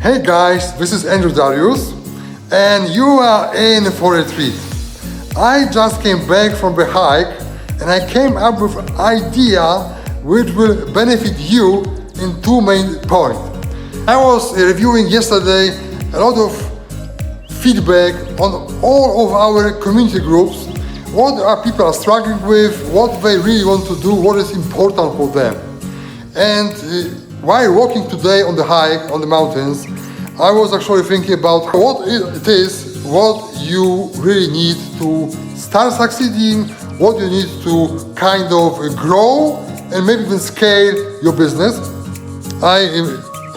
Hey guys, this is Andrew Darius, and you are in for a treat. I just came back from the hike and I came up with an idea which will benefit you in two main points. I was reviewing yesterday a lot of feedback on all of our community groups, what our people are struggling with, what they really want to do, what is important for them. And while walking today on the hike on the mountains, I was actually thinking about what it is, what you really need to start succeeding, what you need to kind of grow and maybe even scale your business. I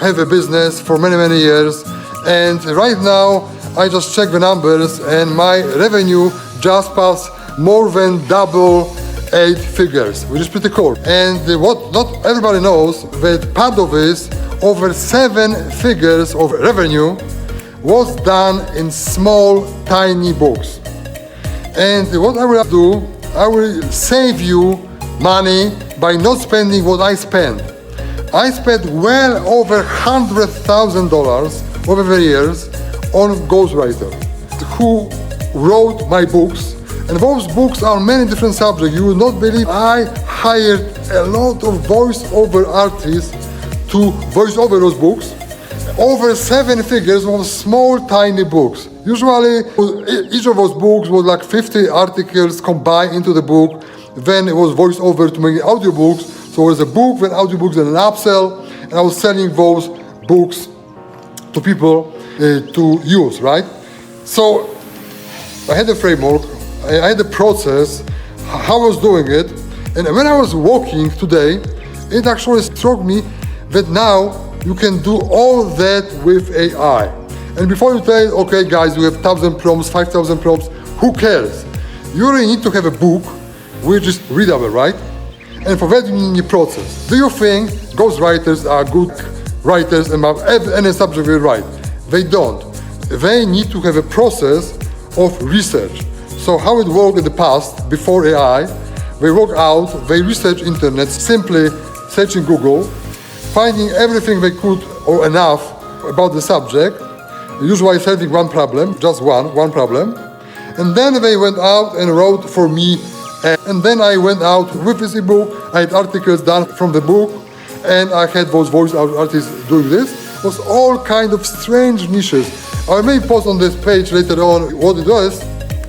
have a business for many years, and right now I just checked the numbers and my revenue just passed more than double 8 figures, which is pretty cool. And what not everybody knows, that part of this, over 7 figures of revenue, was done in small, tiny books. And what I will do, I will save you money by not spending what I spend. I spent well over $100,000 over the years on ghostwriter who wrote my books. And those books are many different subjects. You will not believe I hired a lot of voiceover artists to voice over those books. Over 7 figures on small, tiny books. Usually, each of those books was like 50 articles combined into the book. Then it was voiced over to make audiobooks. So it was a book, then audiobooks, and an upsell. And I was selling those books to people to use, right? So I had a framework. I had a process, how I was doing it, and when I was walking today, it actually struck me that now you can do all that with AI. And before you say, okay guys, you have 1,000 prompts, 5,000 prompts, who cares? You really need to have a book which is readable, right? And for that you need a process. Do you think ghostwriters are good writers about any subject they write? They don't. They need to have a process of research. So how it worked in the past, before AI, they work out, they research internet, simply searching Google, finding everything they could or enough about the subject, usually solving one problem, just one problem. And then they went out and wrote for me. And then I went out with this ebook, I had articles done from the book, and I had those voice artists doing this. It was all kind of strange niches. I may post on this page later on what it was,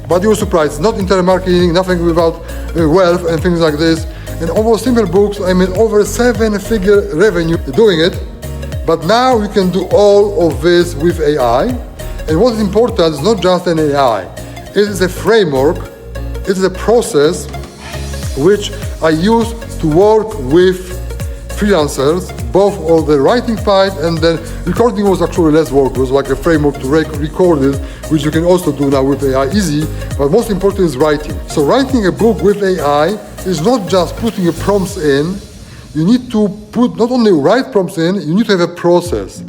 but you were surprised, not internet marketing, nothing without wealth and things like this. And almost simple books, I made over 7-figure revenue doing it. But now you can do all of this with AI. And what is important is not just an AI. It is a framework, it is a process which I use to work with freelancers, both on the writing part, and then recording was actually less work. It was like a framework to record it, which you can also do now with AI easy, but most important is writing. So writing a book with AI is not just putting your prompts in. You need to put not only write prompts in, you need to have a process.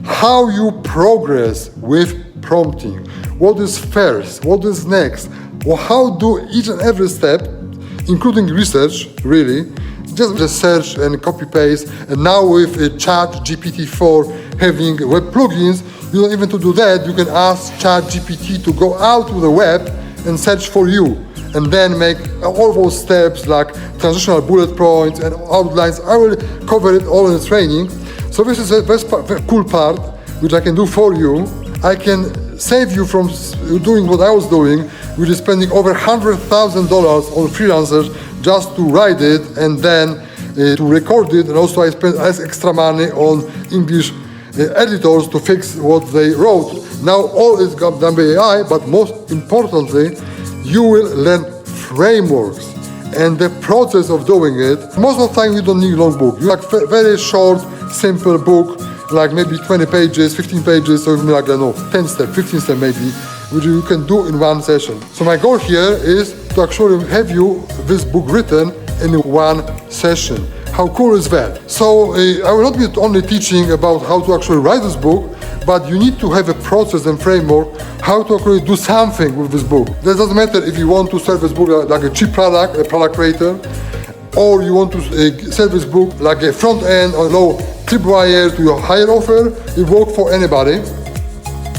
How you progress with prompting. What is first? What is next? Or how do each and every step, including research, really, just search and copy paste. And now with ChatGPT-4 having web plugins, you don't even to do that. You can ask ChatGPT to go out to the web and search for you, and then make all those steps like transitional bullet points and outlines. I will cover it all in the training. So this is the cool part, which I can do for you. I can save you from doing what I was doing, which is spending over $100,000 on freelancers just to write it and then to record it. And also I spent less extra money on English editors to fix what they wrote. Now all is done by AI, but most importantly, you will learn frameworks and the process of doing it. Most of the time you don't need a long book. You like very short, simple book, like maybe 20 pages, 15 pages, or like, I don't know, 10 steps, 15 steps maybe, which you can do in one session. So my goal here is to actually have you this book written in one session. How cool is that? So I will not be only teaching about how to actually write this book, but you need to have a process and framework how to actually do something with this book. That doesn't matter if you want to sell this book like a cheap product, a product creator, or you want to sell this book like a front end or low tripwire to your higher offer. It works for anybody.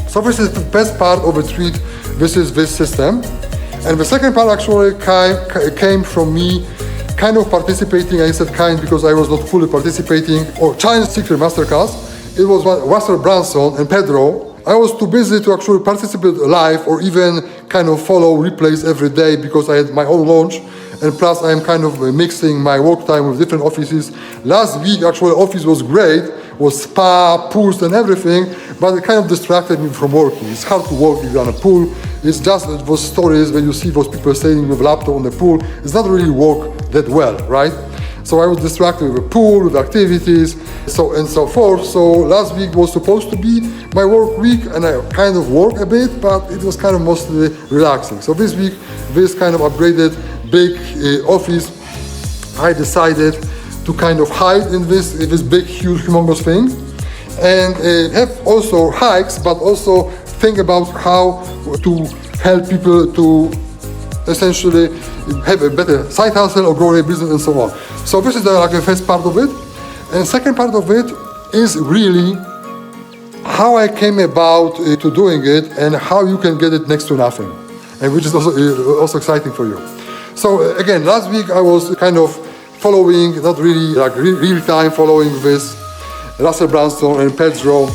So this is the best part of the treat. This is this system. And the second part actually came from me kind of participating. I said kind because I was not fully participating, or Challenge Secret Masterclass. It was Russell Brunson and Pedro. I was too busy to actually participate live or even kind of follow replays every day because I had my own launch. And plus I am kind of mixing my work time with different offices. Last week actually office was great, was spa, pools and everything, but it kind of distracted me from working. It's hard to work if you're on a pool. It's just those stories when you see those people staying with laptop on the pool. It's not really work that well, right? So I was distracted with the pool, with activities, so and so forth. So last week was supposed to be my work week, and I kind of worked a bit, but it was kind of mostly relaxing. So this week, this kind of upgraded big office, I decided to kind of hide in this big, huge, humongous thing, and have also hikes, but also think about how to help people to essentially have a better side hustle or grow a business and so on. So this is the first part of it. And second part of it is really how I came about to doing it and how you can get it next to nothing, and which is also exciting for you. So again, last week I was kind of following, not really like real time following this Russell Brunson and Pedro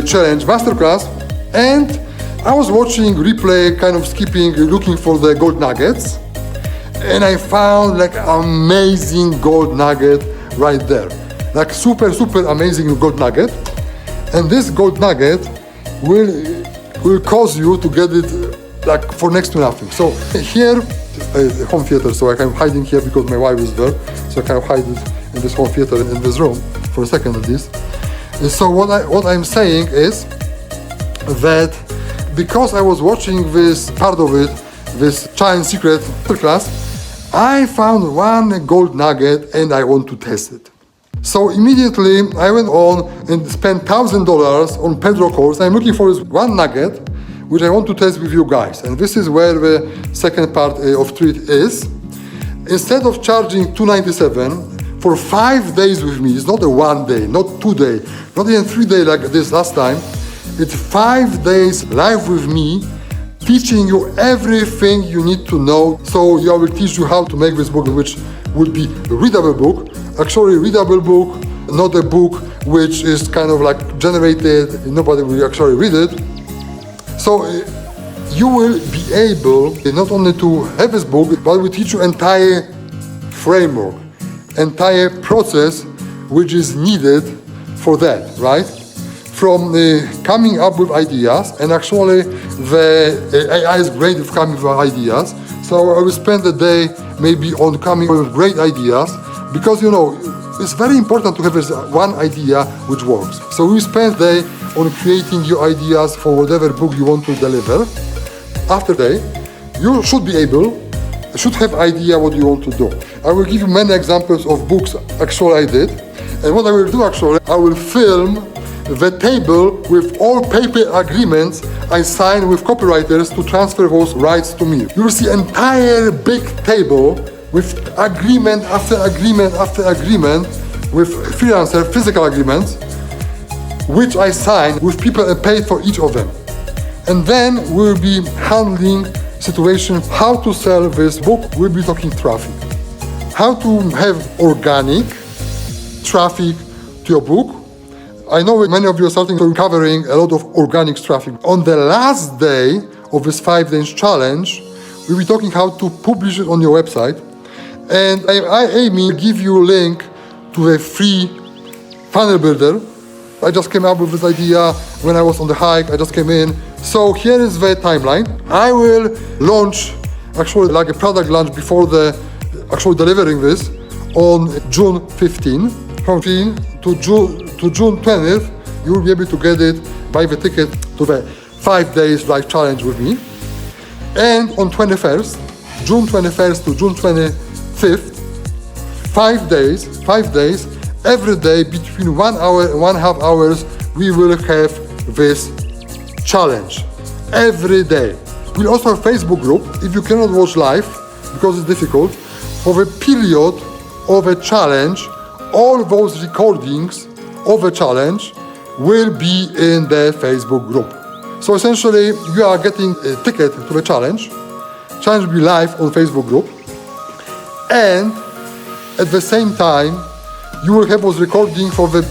Challenge Masterclass, and I was watching replay, kind of skipping, looking for the gold nuggets, and I found like amazing gold nugget right there, like super amazing gold nugget, and this gold nugget will cause you to get it like for next to nothing. So here, home theater, so I kind of hiding here because my wife is there, so I kind of hide it in this home theater in this room for a second at least. And so what I'm saying is that because I was watching this part of it, this Challenge Secret class, I found one gold nugget and I want to test it. So immediately I went on and spent $1,000 on Pedro course. I'm looking for this one nugget which I want to test with you guys. And this is where the second part of treat is. Instead of charging $297 for 5 days with me, it's not a 1 day, not 2 days, not even 3 days like this last time. It's 5 days live with me, teaching you everything you need to know. So I will teach you how to make this book, which would be a readable book. Actually, readable book, not a book which is kind of like generated, nobody will actually read it. So you will be able not only to have this book, but we teach you entire framework, entire process which is needed for that, right? From coming up with ideas, and actually the AI is great at coming with ideas. So I will spend the day maybe on coming with great ideas, because it's very important to have this one idea which works. So we spend the day on creating your ideas for whatever book you want to deliver. After that, you should have idea what you want to do. I will give you many examples of books actually I did, and what I will do actually, I will film the table with all paper agreements I signed with copywriters to transfer those rights to me. You will see entire big table with agreement after agreement after agreement with freelancer physical agreements, which I signed with people and paid for each of them. And then we'll be handling situation how to sell this book. We'll be talking traffic, how to have organic traffic to your book. I know many of you are starting to covering a lot of organic traffic. On the last day of this 5 days challenge, we'll be talking how to publish it on your website. And I aim to give you a link to a free funnel builder. I just came up with this idea when I was on the hike. I just came in. So here is the timeline. I will launch actually like a product launch before the actually delivering this on June 15. From June to June 20th, you will be able to get it, buy the ticket to the 5 days live challenge with me. And on 21st, June 21st to June 25th, 5 days, every day between 1 hour and 1.5 hours, we will have this challenge. Every day. We'll also have a Facebook group, if you cannot watch live, because it's difficult, for the period of a challenge all those recordings of a challenge will be in the Facebook group. So essentially, you are getting a ticket to the challenge. Challenge will be live on Facebook group. And at the same time, you will have those recordings for the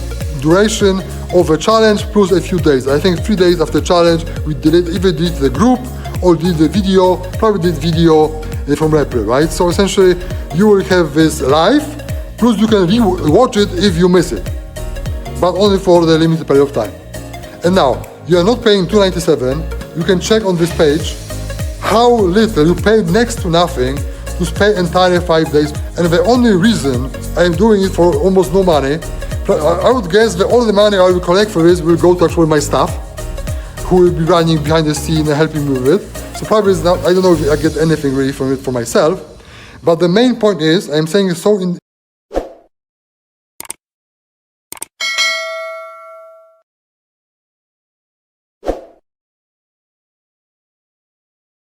duration of the challenge plus a few days. I think 3 days after challenge, we either did the group or did the video, probably did video from April, right? So essentially, you will have this live, plus you can watch it if you miss it, but only for the limited period of time. And now, you are not paying $297. You can check on this page how little you pay next to nothing to spend entire 5 days. And the only reason I am doing it for almost no money, I would guess that all the money I will collect for this will go to actually my staff, who will be running behind the scene and helping me with it. So probably it's not, I don't know if I get anything really from it for myself. But the main point is, I'm saying it so in